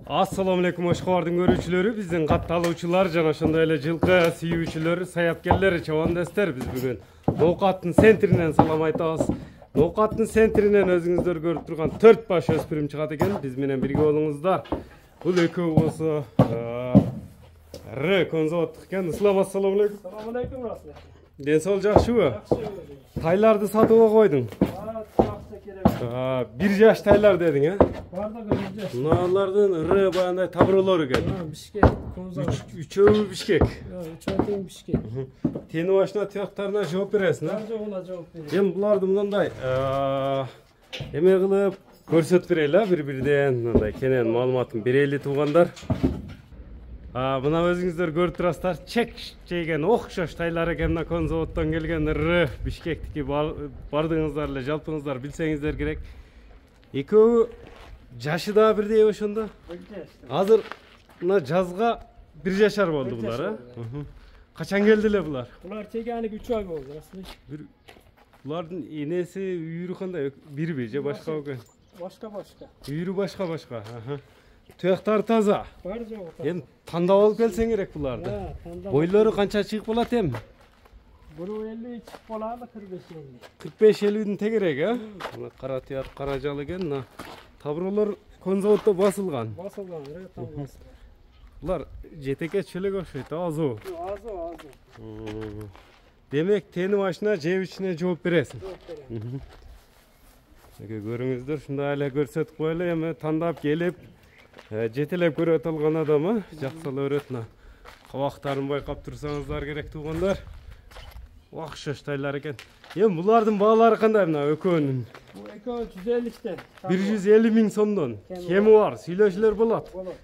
Assalamu alaikum Oşqo'rdun görүүчүлөрү, биздин катталуучулар жана ошондой эле жылкы сүйүүчүлөр, саяпкерлер, чабандастар, биз бүгүн Ноокаттын центринен салам айтабыз. Ноокаттын центринен өзүңүздөр көрүп турган 4 баш өспүрүм чыгат экен. Биз менен бирге болуңуздар. Бул экөө болсо Р конзаваттык экен. Ассаламу алейкум. Assalamu alaikum Rasul. Ден соол жакшыбы? Жакшы. Тайларды сатууга койдуң. Bir жаш тайлар дедиң, э? Бардыгы бир жаш. Мыналардын Р баягындай табыролор экен. Бишкек, конзават. Үчөө Бишкек. Үчөө тең Бишкек. Тени башына тияктарына жооп бересиң, Бар жогуна жооп берем. Эми буларды мындай эме кылып көрсөтүп берели, бири-бирден мындай кенен маалыматын берели туугандар. Мына өзүңүздөр көрүп турасыздар, чек жеген окшош тайлар экен. Мына конзаваттан келген Р Бишкектики бардыгыңыздар эле жалпыңыздар билсеңиздер керек. Экөө жашы да бирдей ошондо. Азыр мына жазга 1 жашар болду булар, э? Качан келди эле булар? Булар тегенлик 3 ай болду, Расул. Булардын энеси үйүрү кандай? Бирби же башка экен? Башка. Үйүрү башка. Туяктары таза. Бар жогу. Эми тандап алып келсең керек буларды. Бойлору канча чыгып болот эми? Бул 50 чыгып болот, 45-50. 45-50дин тегерек, э? Мына кара туяк, кара жал экен. Мына табыролор конзаватта басылган. Басылган, там басылган. Булар жетеке чөлөк окшойт, азуу. Азуу. Демек, тени башына жеп ичине жооп бересиң. Жооп берем. Көрүңүздөр, ушундай эле көрсөтүп коелу. Эми тандап келип, жетелеп көрөт алган адамы жакшы эле өрөт. Кабактарын байкап турсаңыздар керек туугандар. Окшош тайлар экен. Эми булардын баалары кандай мына экөөнүн? Бул экөө 150 тен. 150 миң сомдон. Кеми бар, сүйлөшүлөр болот. Болот.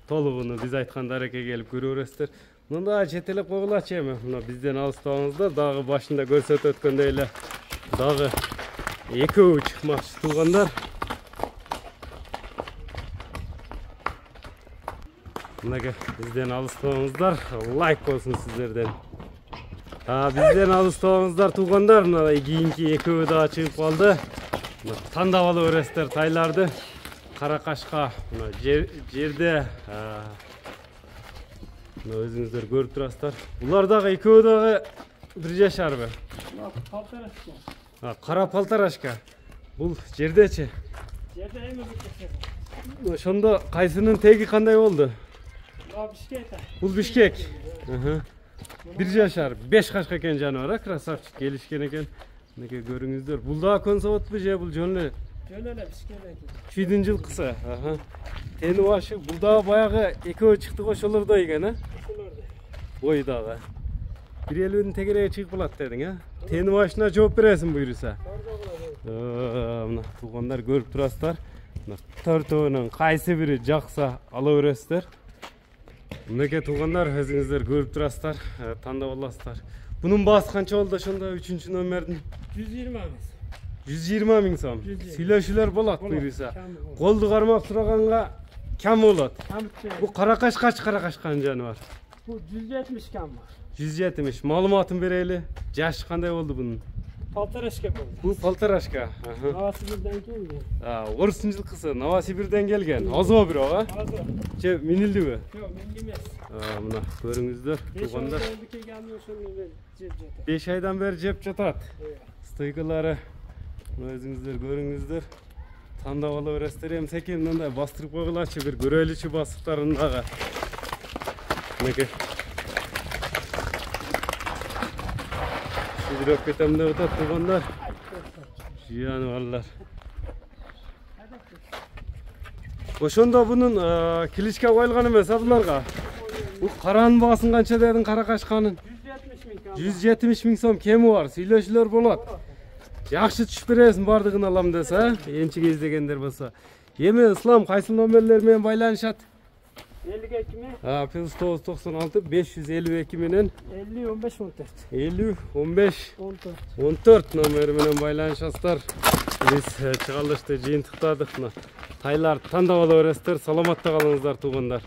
Толугуну биз айткан дарекке келип көрө бересиздер. Мында жетелеп койгулачы эми. Мына бизден алыстабаңыздар, дагы башында көрсөтүп өткөндөй эле дагы экөө чыкмакчы туугандар. Мынага бизден алыстабаңыздар, лайк болсун сиздерден. Бизден алыстабаңыздар туугандар, мына кийинки экөө да чыгып калды. Тандап алып бересиздер тайларды. Кара кашка мына жерде мына өзүңүздөр көрүп турасыздар. Булар дагы экөө дагы 1 жашарбы? Полторашка. Кара полторашка. Бул жердечи? Жерде эми бир. Ошондо кайсынын теги кандай болду? Бишкек. Бул Бишкек. 1 жашар, 5 кашка экен жаныбар, красавчик келишкен экен. Мынакей көрүңүздөр. Бул да конзаватпы же бул жөн эле? Жөн эле Бишкек. Чүйдүн жылкысы. Тени башы, бул да баягы экөө чыкты ошолордой экен, э? Бой дагы. 150дин тегереги чыгып болот дедиң, э? Тени башына жооп бересиң буйруса. Мына туугандар көрүп турасыздар. Мына төртөөнүн кайсы бири жакса ала бересиздер. Мынакей туугандар, өзүңүздөр көрүп турасыздар, тандап аласыздар. Бунун баасы канча болду ошондо 3-чү номердин? 120 миң. 120 миң сом. Сүйлөшүлөр болот буйруса. Колду кармак сураганга кем болот. Бу каракаш кач каракашканын жаны бар? Бу 170 кем бар. 170. Маалыматын берели. Жашы кандай болду бунун? Полторашка болду. Бул полторашка. Новосибирден келген. Орустун жылкысы Новосибирден келген. Азоо бирок, а? Азоо. Же минилдиби? Жок, минги эмес. Мына көрүңүздөр, туугандар. 5 айдан бери жеп жатат. Стойкалары өзүңүздөр көрүңүздөр. Тандап ала бересиздер. Эми секен мындай бастырып койгулачы, бир көрөлүчү басыктарын дагы. Мынакей. Жүрөп кетем деп атат туугандар. Жаныбарлар. Ошондо бунун кличка коюлган эмес, буларга. Бул каранын баасын канча дедиң, каракашканын? 170 миң сом кеми бар, сүйлөшүлөр болот. Жакшы түшүп бересиң, бардыгын алам десе, энчиге издегендер болсо. Эми Ислам кайсы номерлер менен байланышат? 52 ми? +996 552 менен 50 15 14. 14 номери менен байланышасыздар. Биз чыгарылышты жыйынтыктадык. Тайлар тандап ала бересиздер. Саламатта калыңыздар туугандар.